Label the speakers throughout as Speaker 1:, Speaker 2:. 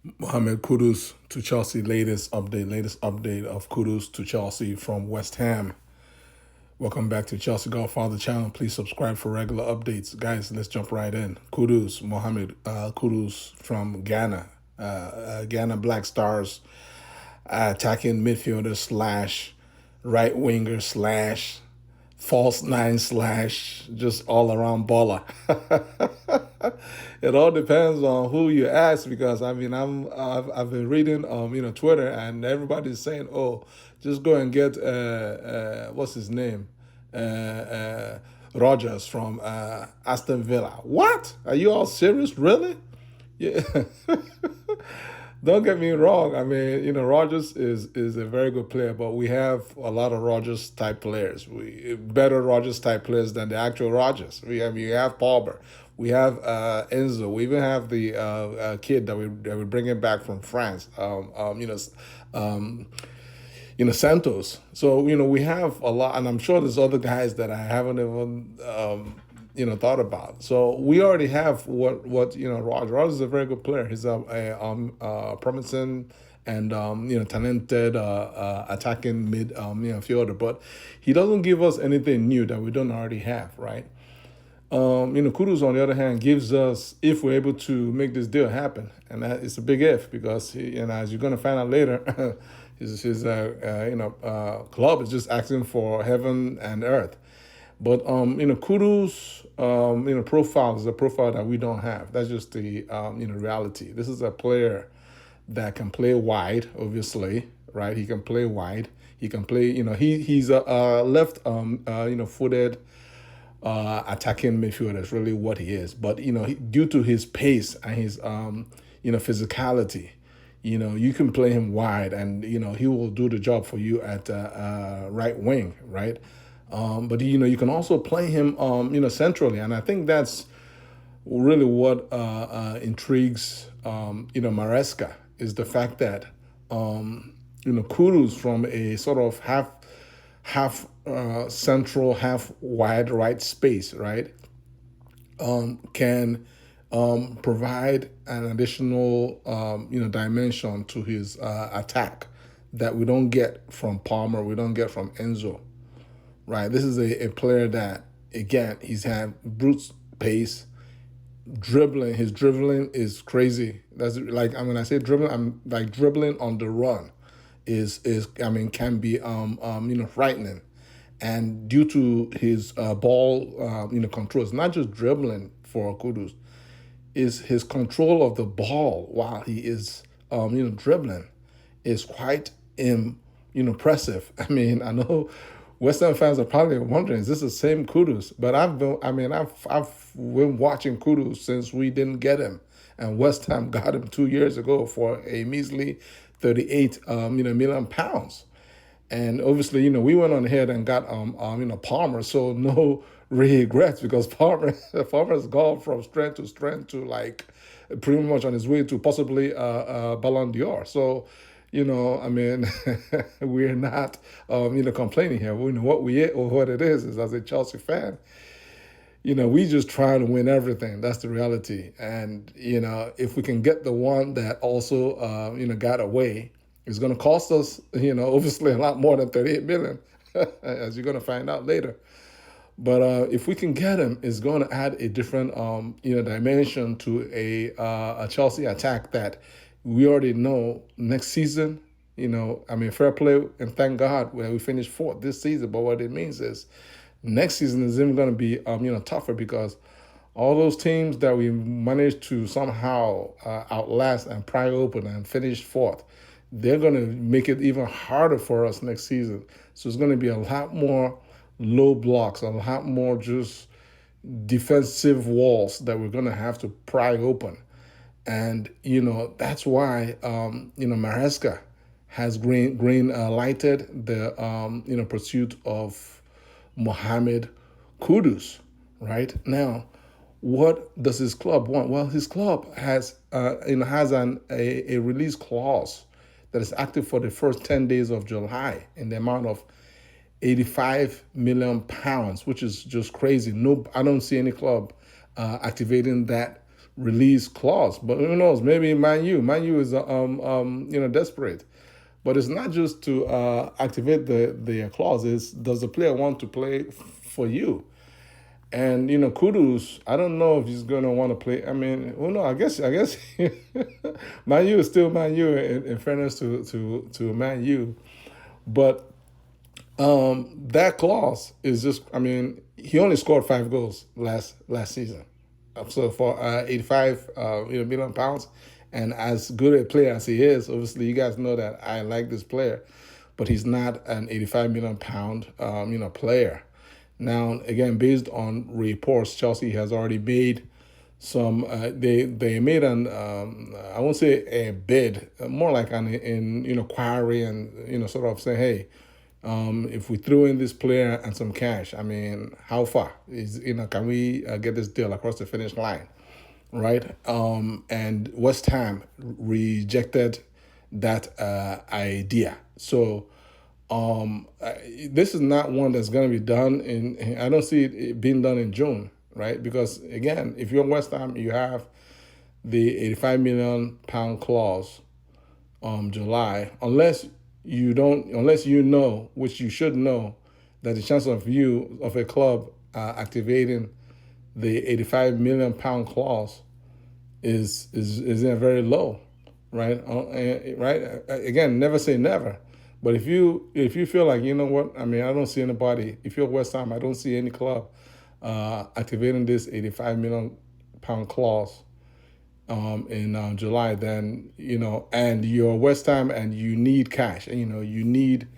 Speaker 1: Mohammed Kudus to Chelsea. Latest update of Kudus to Chelsea from West Ham. Welcome back to Chelsea Godfather channel. Please subscribe for regular updates. Guys, let's jump right in. Mohammed Kudus from Ghana. Ghana Black Stars attacking midfielder slash right winger slash false nine slash just all around baller. It all depends on who you ask, because I mean I've been reading Twitter, and everybody's saying, oh, just go and get what's his name, Rogers from Aston Villa. What? Are you all serious? Really? Yeah. Don't get me wrong. I mean, Rogers is a very good player, but we have a lot of Rogers type players. We better Rogers type players than the actual Rogers. We have Palmer, we have Enzo, we even have the kid that we're bringing back from France. Santos. So we have a lot, and I'm sure there's other guys that I haven't even thought about. So we already have what Rogers. Rogers is a very good player. He's a promising and talented attacking mid fielder, but he doesn't give us anything new that we don't already have, right? Kudus, on the other hand, gives us, if we're able to make this deal happen, and that is a big if, because as you're going to find out later, his club is just asking for heaven and earth. But Kudus, profile is a profile that we don't have. That's just the reality. This is a player that can play wide, obviously, right? He can play wide. He can play. He's a left footed attacking midfielder. That's really what he is. But due to his pace and his physicality, you can play him wide, and he will do the job for you at right wing, right? But you can also play him centrally, and I think that's really what intrigues Maresca, is the fact that Kudus, from a sort of half central, half wide right space, right, can provide an additional dimension to his attack that we don't get from Palmer, we don't get from Enzo. Right, this is a player that, again, he's had brute pace, dribbling. His dribbling is crazy. That's like, when I say dribbling, I'm like dribbling on the run is can be frightening, and due to his ball control, it's not just dribbling for Kudus, is his control of the ball while he is dribbling is quite impressive. I mean, I know West Ham fans are probably wondering, is this the same Kudus? But I've been watching Kudus since we didn't get him, and West Ham got him 2 years ago for a measly 38 million pounds. And obviously, we went on ahead and got Palmer, so no regrets, because Palmer's gone from strength to strength to, like, pretty much on his way to possibly Ballon d'Or. So we're not, complaining here. We know what it is as a Chelsea fan. We just try to win everything. That's the reality. And, if we can get the one that also, got away, it's going to cost us, obviously a lot more than 38 million, as you're going to find out later. But if we can get him, it's going to add a different, dimension to a Chelsea attack that we already know next season. Fair play, and thank God we finished fourth this season. But what it means is next season is even going to be, tougher, because all those teams that we managed to somehow outlast and pry open and finish fourth, they're going to make it even harder for us next season. So it's going to be a lot more low blocks, a lot more just defensive walls that we're going to have to pry open. And, that's why, Maresca has green lighted the, pursuit of Mohammed Kudus. Right now, what does his club want? Well, his club has a release clause that is active for the first 10 days of July in the amount of 85 million pounds, which is just crazy. No, I don't see any club activating that release clause. But who knows? Maybe Man U is desperate. But it's not just to activate the clauses. Does the player want to play for you? And Kudus, I don't know if he's gonna want to play. I mean, well, no, I guess, Man U is still Man U. In fairness to Man U, but that clause is just. I mean, he only scored 5 goals last season, so for 85 million pounds, and as good a player as he is, obviously you guys know that I like this player, but he's not an 85 million pound player. Now, again, based on reports, Chelsea has already made some. They made an I won't say a bid, more like an inquiry, and sort of say, hey, if we throw in this player and some cash, I mean, how far is can we get this deal across the finish line, right? And West Ham rejected that idea. So this is not one that's going to be done I don't see it being done in June, right? Because again, if you're West Ham, you have the 85 million pound clause July, unless you know, which you should know, that the chance of a club activating the 85 million pound clause is very low, right? Right? Again, never say never. But if you feel like, you know what, I mean, I don't see anybody. If you're West Ham, I don't see any club activating this 85 million pound clause in July. Then and you're West Ham and you need cash, and you need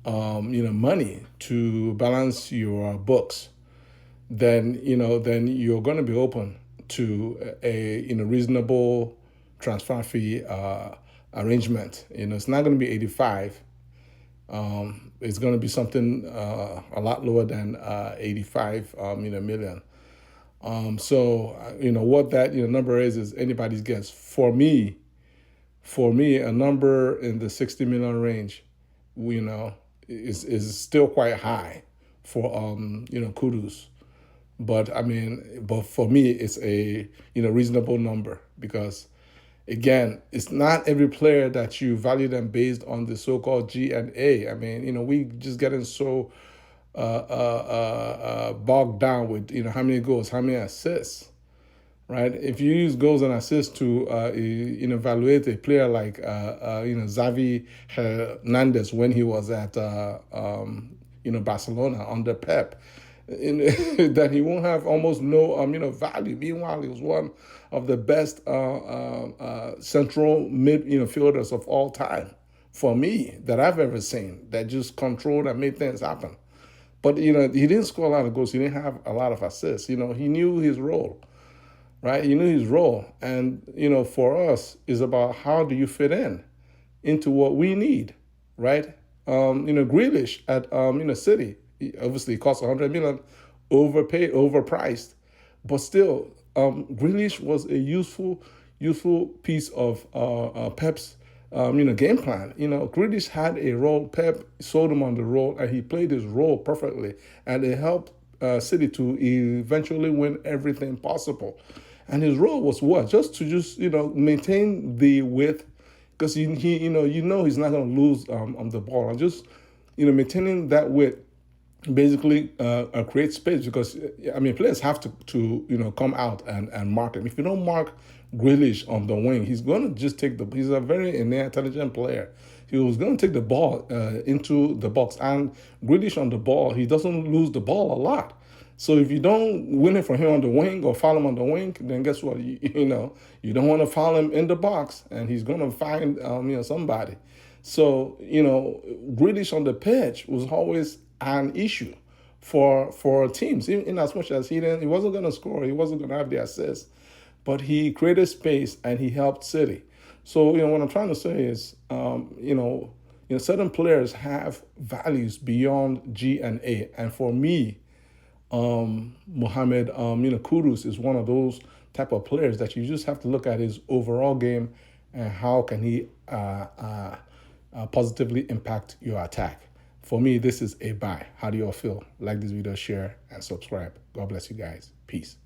Speaker 1: money to balance your books. Then you're going to be open to a reasonable transfer fee arrangement. It's not going to be 85. It's going to be something a lot lower than 85 million. So what that number is anybody's guess. For me, a number in the 60 million range, is still quite high for Kudus. But for me, it's a reasonable number, because again, it's not every player that you value them based on the so-called G and A. I mean, we just getting so bogged down with how many goals, how many assists, right? If you use goals and assists to evaluate a player like Xavi Hernandez when he was at Barcelona under Pep, that he won't have almost no value. Meanwhile, he was one of the best central midfielders of all time, for me, that I've ever seen, that just controlled and made things happen. But he didn't score a lot of goals. He didn't have a lot of assists. He knew his role, right? He knew his role, and for us, is about how do you fit into what we need, right? Grealish at City. Obviously, it cost 100 million, overpaid, overpriced, but still, Grealish was a useful piece of Pep's game plan. Grealish had a role. Pep sold him on the role, and he played his role perfectly, and it helped City to eventually win everything possible. And his role was what? Just to maintain the width, because he's not going to lose on the ball, and just maintaining that width. Basically, create space, because players have to come out and mark him. If you don't mark Grealish on the wing, he's going to just take he's a very intelligent player. He was going to take the ball into the box, and Grealish on the ball, he doesn't lose the ball a lot. So if you don't win it from him on the wing or foul him on the wing, then guess what? You don't want to foul him in the box, and he's going to find somebody. So Grealish on the pitch was always an issue for teams, in as much as he wasn't going to score, he wasn't going to have the assist, but he created space and he helped City. So what I'm trying to say is, certain players have values beyond G and A, and for me, Mohammed Kudus is one of those type of players that you just have to look at his overall game and how can he positively impact your attack. For me, this is a buy. How do you all feel? Like this video, share, and subscribe. God bless you guys. Peace.